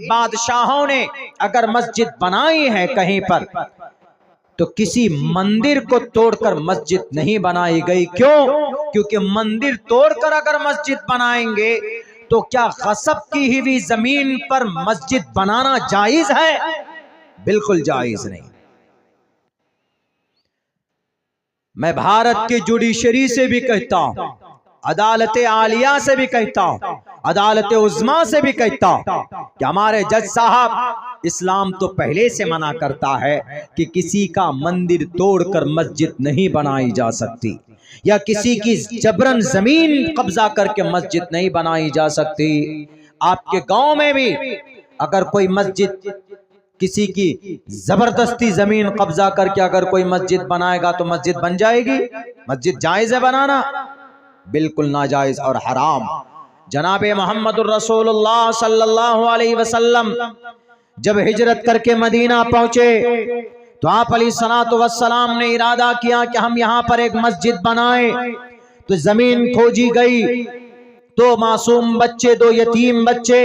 बादशाहों ने अगर मस्जिद बनाई है कहीं पर तो किसी मंदिर को तोड़कर मस्जिद नहीं बनाई गई। क्यों? क्योंकि मंदिर तोड़कर अगर मस्जिद बनाएंगे तो क्या गसब की हुई जमीन पर मस्जिद बनाना जायज है? बिल्कुल जायज नहीं। मैं भारत की जुडिशरी से भी कहता हूं, अदालत आलिया से भी कहता हूं, अदालत उज़्मा से भी कहता हूं कि हमारे जज साहब, इस्लाम तो पहले से मना करता है कि किसी का मंदिर तोड़कर मस्जिद नहीं बनाई जा सकती, या किसी की जबरन जमीन कब्जा करके मस्जिद नहीं बनाई जा सकती। आपके गांव में भी अगर कोई मस्जिद, किसी की जबरदस्ती जमीन कब्जा करके अगर कोई मस्जिद बनाएगा तो मस्जिद बन जाएगी? मस्जिद जायज है बनाना? बिल्कुल नाजायज और हराम। जनाबे मोहम्मदुर रसूलुल्लाह सल्लल्लाहु अलैहि वसल्लम जब हिजरत करके मदीना पहुंचे तो आप अलैहिस्सलातु वस्सलाम ने इरादा किया कि हम यहाँ पर एक मस्जिद बनाएं। तो जमीन खोजी गई, दो मासूम बच्चे, दो यतीम बच्चे,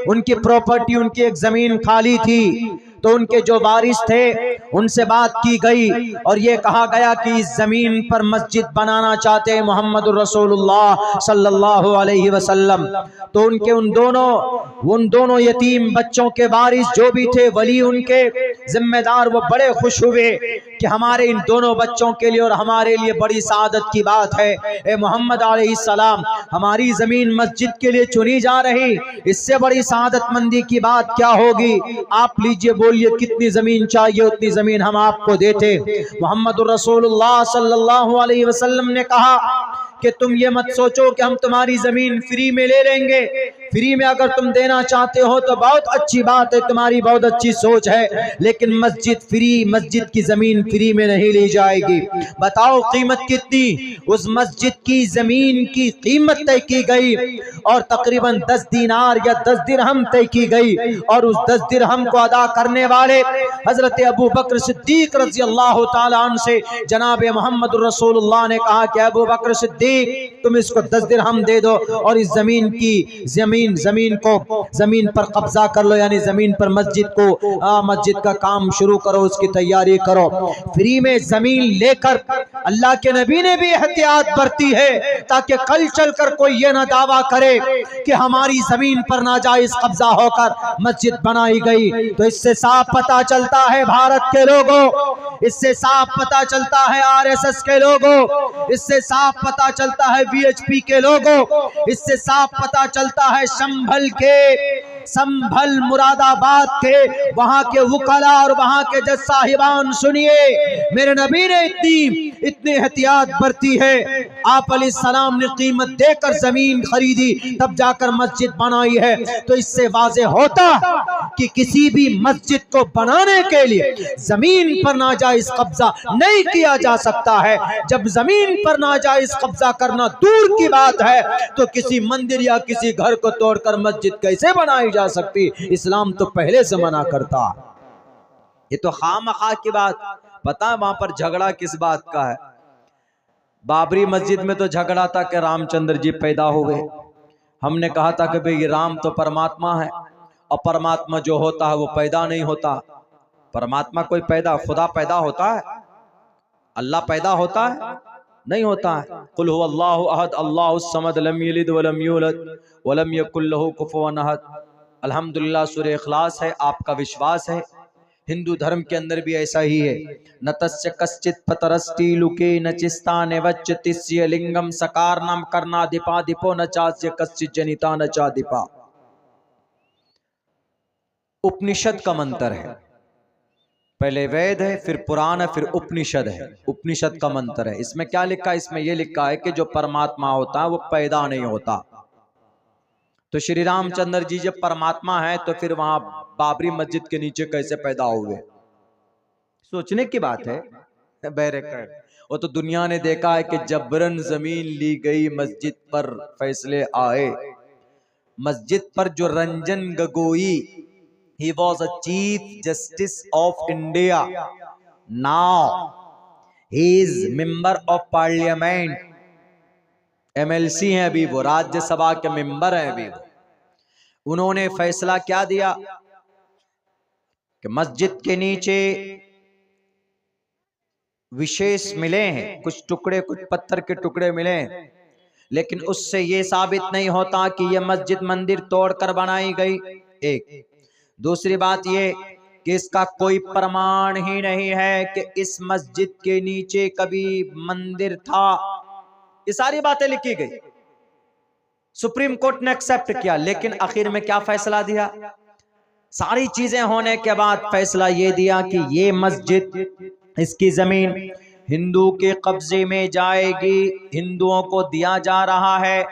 उनकी प्रॉपर्टी, उनकी एक जमीन खाली थी, तो उनके जो वारिस थे उनसे बात की गई और ये कहा गया कि इस जमीन पर मस्जिद बनाना चाहते हैं मोहम्मदुर रसूलुल्लाह सल्लल्लाहु अलैहि वसल्लम। तो उनके उन दोनों यतीम बच्चों के वारिस जो भी थे, वली उनके जिम्मेदार, वो बड़े खुश हुए कि हमारे इन दोनों बच्चों के लिए और हमारे लिए बड़ी सादत की बात है, ए मोहम्मद अलैहिस्सलाम, हमारी जमीन मस्जिद के लिए चुनी जा रही, इससे बड़ी सादतमंदी की बात क्या होगी? आप लीजिए, बोलिए कितनी जमीन चाहिए उतनी जमीन हम आपको देते। मोहम्मदुर रसूलुल्लाह सल्लल्लाहु अलैहि वसल्लम ने कहा कि तुम ये मत सोचो कि हम तुम्हारी जमीन फ्री में ले लेंगे। फ्री में अगर तुम देना चाहते हो तो बहुत अच्छी बात है, तुम्हारी बहुत अच्छी सोच है, लेकिन मस्जिद की जमीन फ्री में नहीं ली जाएगी। बताओ कीमत कितनी? उस मस्जिद की जमीन की कीमत तय की गई और तकरीबन 10 दीनार या 10 दिरहम तय की गई, और उस 10 दिरहम को अदा करने वाले हजरत अबू बकर सिद्दीक रज़ी अल्लाह ताला अन्हु से जनाब मोहम्मद रसूलुल्लाह ने कहा कि अबू बकर सिद्दीक, तुम इसको 10 दिरहम दे दो और इस जमीन पर कब्जा कर लो, यानी जमीन पर मस्जिद का काम शुरू करो, उसकी तैयारी करो। फ्री में जमीन लेकर अल्लाह के नबी ने भी एहतियात बरती है ताकि कल चलकर कोई ये ना दावा करे कि हमारी जमीन पर नाजायज कब्जा होकर मस्जिद बनाई गई। तो इससे साफ पता चलता है भारत के लोगों, इससे साफ पता चलता है आरएसएस के लोगों, इससे साफ पता चलता है वीएचपी के लोगों, इससे साफ पता चलता है संभल मुरादाबाद के वहां के वुकला और वहां के जज साहिबान, सुनिए, मेरे नबी ने इतनी एहतियात बरती है। आप अलैहिस्सलाम ने कीमत देकर जमीन खरीदी, तब जाकर मस्जिद बनाई है। तो इससे वाज़ेह होता कि किसी भी मस्जिद को बनाने के लिए जमीन पर नाजायज कब्जा नहीं किया जा सकता है। जब जमीन पर नाजायज कब्जा करना दूर की बात है तो किसी मंदिर या किसी घर को तोड़कर मस्जिद कैसे बनाई जा सकती? इस्लाम तो पहले से मना करता। ये तो खामखा की बात। पता है वहां पर झगड़ा किस बात का है? बाबरी मस्जिद में तो झगड़ा था कि रामचंद्र जी पैदा हुए। हमने कहा था कि भाई ये राम तो परमात्मा है और परमात्मा जो होता है वो पैदा नहीं होता। परमात्मा कोई खुदा पैदा होता है? अल्लाह पैदा होता है? नहीं होता है। कुल हुवल्लाहु अहद अल्लाहुस समद लम यलिद वलम यूलद वलम यकुल लहू कुफुवन अहद। अल्हम्दुलिल्लाह सूरह इखलास है, आपका विश्वास है। हिंदू धर्म के अंदर भी ऐसा ही है। न तस्य कश्चित पतरस्टी लुके न चिस्ताने वच्चतिस्य लिंगम सकारनम करना दीपा दीपो न चास्य कश्चित जनिता न चा दीपा। उपनिषद का मंत्र है, पहले वेद है, फिर पुराण है, फिर उपनिषद है। उपनिषद का मंत्र है। इसमें क्या लिखा है? इसमें यह लिखा है कि जो परमात्मा होता है वो पैदा नहीं होता। तो श्री रामचंद्र जी जब परमात्मा है तो फिर वहां बाबरी मस्जिद के नीचे कैसे पैदा हुए? सोचने की बात है। वो तो दुनिया ने देखा है कि जबरन जमीन ली गई, मस्जिद पर फैसले आए। मस्जिद पर जो Ranjan Gogoi, he was a chief justice of India, now he is member of parliament, MLC हैं अभी वो, राज्यसभा के मेंबर हैं अभी वो। उन्होंने फैसला क्या दिया कि मस्जिद के नीचे विशेष मिले हैं, कुछ टुकड़े, कुछ पत्थर के टुकड़े मिले हैं, लेकिन उससे ये साबित नहीं होता कि यह मस्जिद मंदिर तोड़कर बनाई गई। एक दूसरी बात ये कि इसका कोई प्रमाण ही नहीं है कि इस मस्जिद के नीचे कभी मंदिर था। ये सारी बातें लिखी गई, सुप्रीम कोर्ट ने एक्सेप्ट किया, लेकिन आखिर में क्या फैसला दिया? सारी चीजें होने के बाद फैसला ये दिया कि ये मस्जिद, इसकी जमीन हिंदू के कब्जे में जाएगी, हिंदुओं को दिया जा रहा है,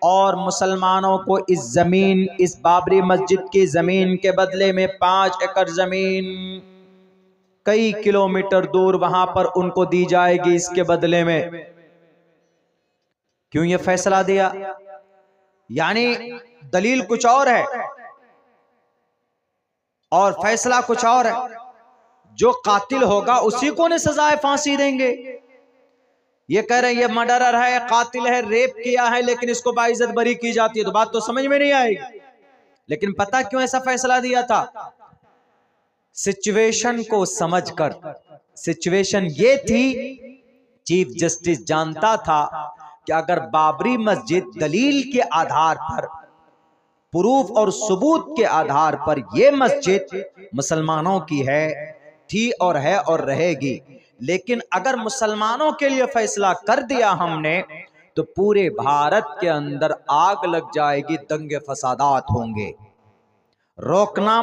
और मुसलमानों को इस जमीन, इस बाबरी मस्जिद की जमीन के बदले में 5 एकड़ जमीन कई किलोमीटर दूर वहां पर उनको दी जाएगी इसके बदले में। क्यों ये फैसला दिया? यानी दलील कुछ और है और फैसला कुछ और है। जो कातिल होगा उसी को ने सजाए फांसी देंगे। ये कह रहे हैं ये मर्डरर है, कातिल है, रेप किया है, लेकिन इसको बाइज्जत बरी की जाती है, तो बात तो समझ में नहीं आएगी। लेकिन पता क्यों ऐसा फैसला दिया था? सिचुएशन को समझकर। सिचुएशन ये थी, चीफ जस्टिस जानता था कि अगर बाबरी मस्जिद दलील के आधार पर, प्रूफ और सबूत के आधार पर यह मस्जिद मुसलमानों की है, थी और है और रहेगी, लेकिन अगर मुसलमानों के लिए फैसला कर दिया हमने तो पूरे भारत के अंदर आग लग जाएगी, दंगे फसादात होंगे, रोकना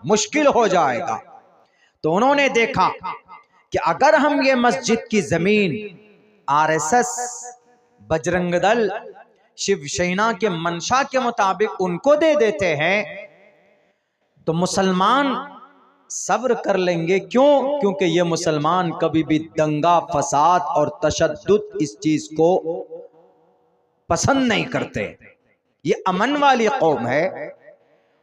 मुश्किल हो जाएगा। तो उन्होंने देखा कि अगर हम ये मस्जिद की जमीन आरएसएस, बजरंग दल, शिवसेना के मंशा के मुताबिक उनको दे देते हैं तो मुसलमान सब्र कर लेंगे। क्यों? क्योंकि ये मुसलमान कभी भी दंगा फसाद और तशद्दुद इस चीज को पसंद नहीं करते। ये अमन वाली कौम है,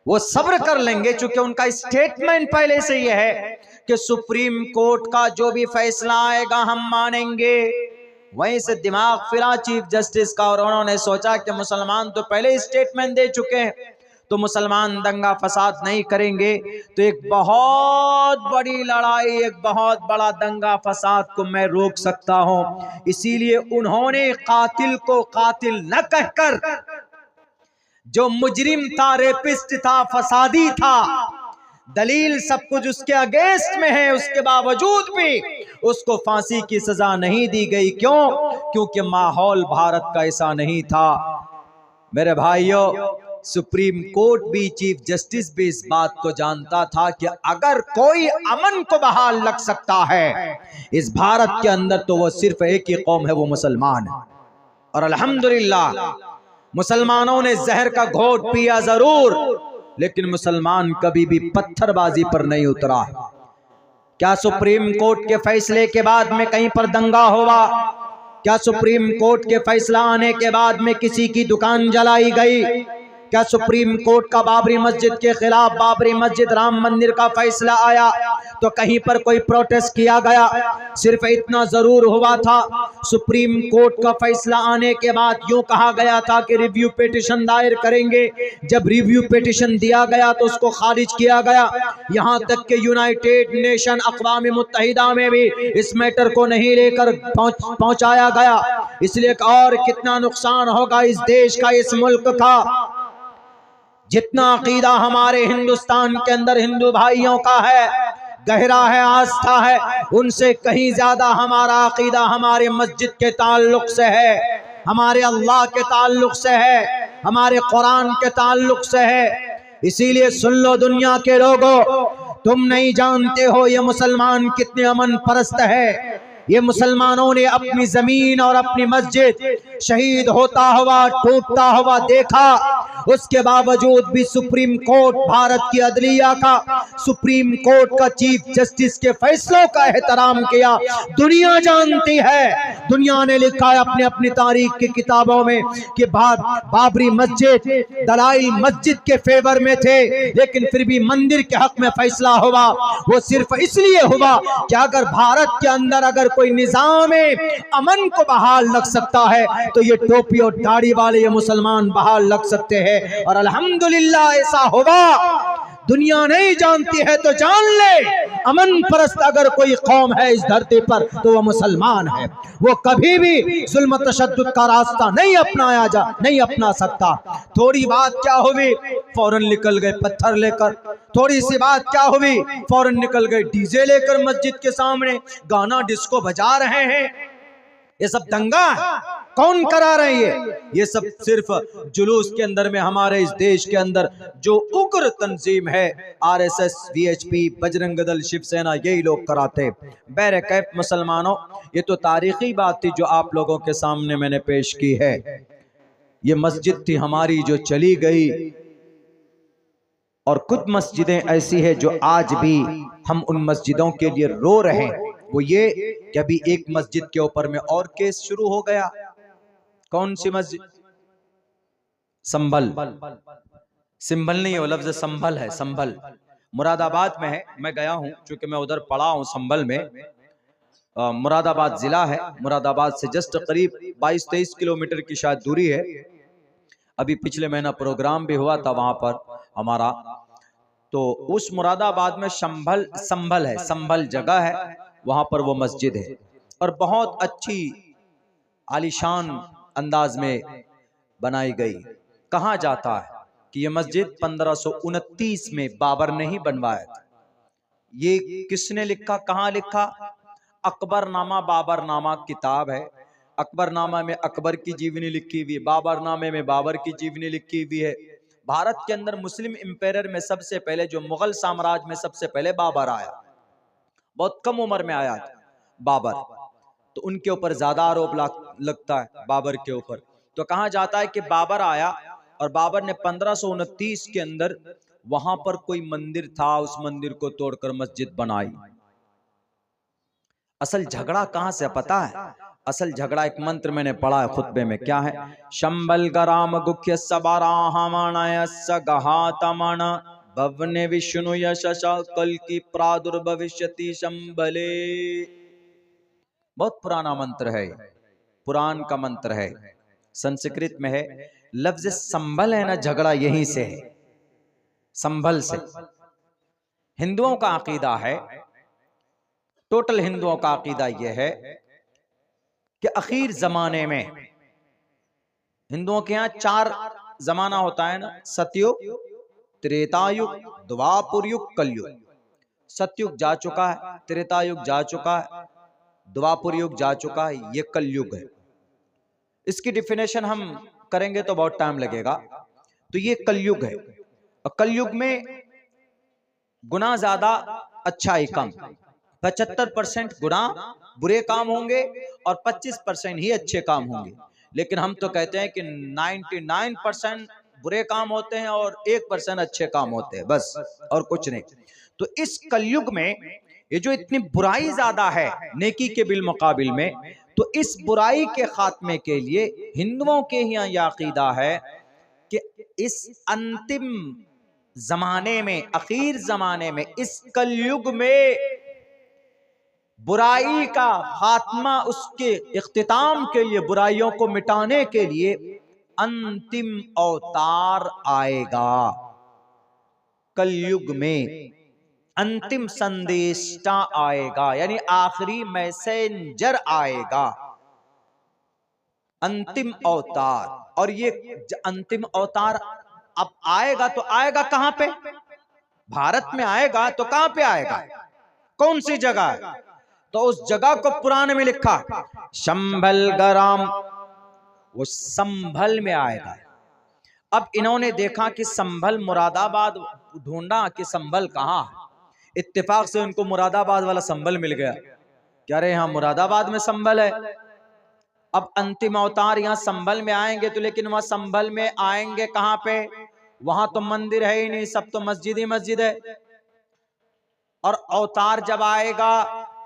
वो सब्र कर लेंगे, क्योंकि उनका स्टेटमेंट पहले से ये है कि सुप्रीम कोर्ट का जो भी फैसला आएगा हम मानेंगे। वहीं से दिमाग फिरा चीफ जस्टिस का और उन्होंने सोचा कि मुसलमान तो पहले स्टेटमेंट दे चुके हैं, तो मुसलमान दंगा फसाद नहीं करेंगे, तो एक बहुत बड़ी लड़ाई, एक बहुत बड़ा दंगा फसाद को मैं रोक सकता हूं। इसीलिए उन्होंने कातिल को कातिल न कहकर, जो मुजरिम था, रेपिस्ट था, फसादी था, दलील सब कुछ उसके अगेंस्ट में है, उसके बावजूद भी उसको फांसी की सजा नहीं दी गई। क्यों? क्योंकि माहौल भारत का ऐसा नहीं था। मेरे भाइयों, सुप्रीम कोर्ट भी, चीफ जस्टिस भी इस बात को जानता था कि अगर कोई अमन को बहाल रख सकता है इस भारत के अंदर तो वो सिर्फ एक ही कौम है, वो मुसलमान है। और अल्हम्दुलिल्लाह मुसलमानों ने जहर का घोट पिया जरूर, लेकिन मुसलमान कभी भी पत्थरबाजी पर नहीं उतरा। क्या सुप्रीम कोर्ट के फैसले के बाद में कहीं पर दंगा हुआ? क्या सुप्रीम कोर्ट के फैसला आने के बाद में किसी की दुकान जलाई गई? क्या सुप्रीम कोर्ट का बाबरी मस्जिद के खिलाफ, बाबरी मस्जिद राम मंदिर का फैसला आया तो कहीं पर कोई प्रोटेस्ट किया गया? सिर्फ इतना जरूर हुआ था, सुप्रीम कोर्ट का फैसला आने के बाद यूं कहा गया था कि रिव्यू पिटीशन दायर करेंगे। जब रिव्यू पिटीशन दिया गया तो उसको खारिज किया गया। यहां तक कि यूनाइटेड नेशन, अक़वाम मुत्तहिदा में भी इस मैटर को नहीं लेकर पहुंचाया गया। इसलिए और कितना नुकसान होगा इस देश का, इस मुल्क का। जितना अकीदा हमारे हिंदुस्तान के अंदर हिंदू भाइयों का है, गहरा है, आस्था है, उनसे कहीं ज्यादा हमारा अकीदा हमारे मस्जिद के ताल्लुक से है, हमारे अल्लाह के ताल्लुक से है, हमारे कुरान के ताल्लुक से है। इसीलिए सुन लो दुनिया के लोगों, तुम नहीं जानते हो ये मुसलमान कितने अमन परस्त है। ये मुसलमानों ने अपनी जमीन और अपनी मस्जिद शहीद होता हुआ, टूटता हुआ देखा, उसके बावजूद भी सुप्रीम कोर्ट, भारत की अदलिया का, सुप्रीम कोर्ट का चीफ जस्टिस के फैसलों का एहतराम किया। दुनिया जानती है, दुनिया ने लिखा है अपने अपनी तारीख की किताबों में कि बाबरी मस्जिद दलाई मस्जिद के फेवर में थे, लेकिन फिर भी मंदिर के हक में फैसला हुआ। वो सिर्फ इसलिए हुआ कि अगर भारत के अंदर अगर कोई निजाम अमन को बहाल रख सकता है तो ये टोपी और दाढ़ी वाले ये मुसलमान बहाल रख सकते हैं। और अल्हम्दुलिल्लाह ऐसा हुआ। दुनिया नहीं जानती है तो जान ले, अमन परस्त अगर कोई कौम है इस धरती पर तो वो मुसलमान है। वो कभी भी जुल्म तशद्दुद का रास्ता नहीं अपना सकता। थोड़ी बात क्या हुई, फौरन निकल गए पत्थर लेकर। थोड़ी सी बात क्या हुई, फौरन निकल गए डीजे लेकर मस्जिद के सामने, गाना डिस्को बजा रहे हैं। ये सब दंगा है, कौन करा रहे हैं ये सब सिर्फ जुलूस के अंदर में हमारे इस देश के अंदर जो उग्र तंजीम है, आरएसएस, वीएचपी, बजरंग दल, शिवसेना, यही लोग कराते। बहरकैफ मुसलमानों, ये तो तारीखी बात थी जो आप लोगों के सामने मैंने पेश की है। ये मस्जिद थी हमारी जो चली गई, और कुछ मस्जिदें ऐसी है जो आज भी हम उन मस्जिदों के लिए रो रहे हैं। वो ये कि अभी एक मस्जिद के ऊपर में और केस शुरू हो गया। कौन सी मस्जिद? संभल, सिंबल नहीं है वो लफ्ज, संभल है। संभल मुरादाबाद में है। मैं गया हूं क्योंकि मैं उधर पढ़ा हूं संभल में। मुरादाबाद जिला है, मुरादाबाद से जस्ट करीब 22-23 किलोमीटर की शायद दूरी है। अभी पिछले महीना प्रोग्राम भी हुआ था वहां पर हमारा, तो उस मुरादाबाद में संभल है, संभल जगह है, वहां पर वो मस्जिद है और बहुत अच्छी आलीशान अंदाज में बनाई गई। कहा जाता है कि यह मस्जिद 1529 में बाबर ने ही बनवाया था। ये किसने लिखा, कहां लिखा? अकबरनामा बाबरनामा किताब है। अकबरनामा में अकबर की जीवनी लिखी हुई है, बाबरनामे में बाबर की जीवनी लिखी हुई है। भारत के अंदर मुस्लिम इंपेयर में सबसे पहले, जो मुगल साम्राज्य में सबसे पहले बाबर आया, बहुत कम उम्र में आया बाबर, तो उनके ऊपर ज्यादा आरोप लगता है बाबर के ऊपर। तो कहा जाता है कि बाबर आया और बाबर ने 1529 के अंदर वहां पर कोई मंदिर था, उस मंदिर को तोड़कर मस्जिद बनाई। असल झगड़ा कहां से पता है? असल झगड़ा एक मंत्र मैंने पढ़ा है खुतबे में, क्या है? शंबल गराम गुख्य सबाराहमणय सगहातमण भवने विष्णु यशा कल की प्रादुर्भविष्यति शंबले। बहुत पुराना मंत्र है, पुराण का मंत्र है, संस्कृत में है। लफ्ज संभल है ना, झगड़ा यहीं से है, संभल से। हिंदुओं का अकीदा है, टोटल हिंदुओं का अकीदा यह है कि आखिर जमाने में, हिंदुओं के यहां 4 जमाना होता है ना, सतयुग, त्रेतायुग, द्वापर युग, कलयुग। सतयुग जा चुका है, त्रेतायुग जा चुका है, द्वापर युग जा चुका है, ये कलयुग है। इसकी डिफिनेशन हम करेंगे तो बहुत टाइम लगेगा। तो ये कलयुग है, और कलयुग में गुनाह ज्यादा, अच्छाई कम। 75% गुनाह बुरे काम होंगे और 25% ही अच्छे काम होंगे। लेकिन हम तो कहते हैं कि 99% बुरे काम होते हैं और 1% अच्छे काम होते हैं, बस और कुछ नहीं। तो इस कलयुग में ये जो इतनी बुराई ज्यादा है नेकी के बिल मुकाबिल में, तो इस बुराई के खात्मे के लिए हिंदुओं के यहाँ यह अकीदा है कि इस अंतिम जमाने में, आखिर जमाने में, इस कलयुग में बुराई का खात्मा, उसके इख्तिताम के लिए, बुराइयों को मिटाने के लिए अंतिम अवतार आएगा। कलयुग में अंतिम संदेशा आएगा, यानी आखिरी मैसेंजर आएगा, अंतिम अवतार। और ये अंतिम अवतार अब आएगा तो आएगा कहां पे? भारत में आएगा तो कहां पे आएगा? कौन सी जगह है? तो उस जगह को पुराने में लिखा शंभल गराम, वो संभल में आएगा। अब इन्होंने देखा कि संभल, मुरादाबाद ढूंढा कि संभल कहां है। इत्तेफाक से उनको मुरादाबाद वाला संभल मिल गया। क्या रहे, यहां मुरादाबाद में संभल है। अब अंतिम अवतार यहां संभल में आएंगे तो, लेकिन वहां संभल में आएंगे कहां पे? वहां तो मंदिर है ही नहीं, सब तो मस्जिद ही मस्जिद है। और अवतार जब आएगा,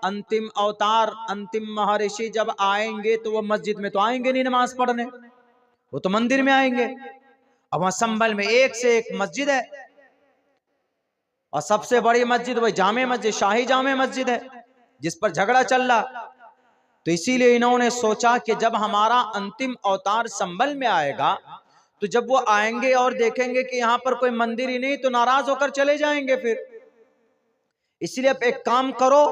अंतिम अवतार, अंतिम महर्षि जब आएंगे तो वो मस्जिद में तो आएंगे नहीं नमाज पढ़ने, वो तो मंदिर में आएंगे। अब वहां संभल में एक से एक मस्जिद है, और सबसे बड़ी मस्जिद वही जामे मस्जिद, शाही जामे मस्जिद है, जिस पर झगड़ा चल रहा। तो इसीलिए इन्होंने सोचा कि जब हमारा अंतिम अवतार संभल में आएगा तो जब वो आएंगे और देखेंगे कि यहाँ पर कोई मंदिर ही नहीं तो नाराज होकर चले जाएंगे फिर। इसलिए अब एक काम करो,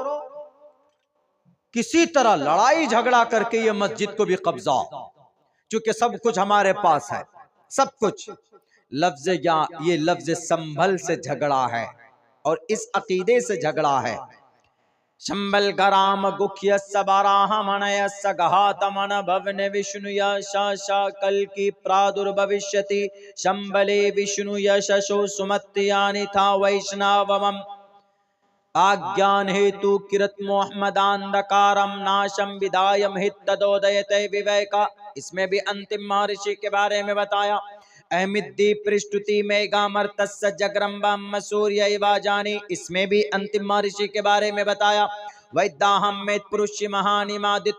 किसी तरह लड़ाई झगड़ा करके ये मस्जिद को भी कब्जा, क्योंकि सब कुछ हमारे पास है, सब कुछ। लफ्ज या ये लफ्ज संभल से झगड़ा है और इस अकीदे से झगड़ा है। शंबल गराम गुख्य सबराह मनय सघात मन भवन विष्णु यशा कल की प्रादुर्भविष्यति शंबले विष्णु यशो सुमत्यानि था वैष्णवम आज्ञान हेतु किरत मोहम्मदांधकारम नाशम विदायम हित तदोदयते विवेका। इसमें भी अंतिम महर्षि के बारे में बताया। अहमिद्दी पृष्ठुति मेघामर्तस्य जगरम्बम सूर्य जानी। इसमें भी अंतिम महर्षि के बारे में बताया। वैदाहम में पुरुष महानिमादित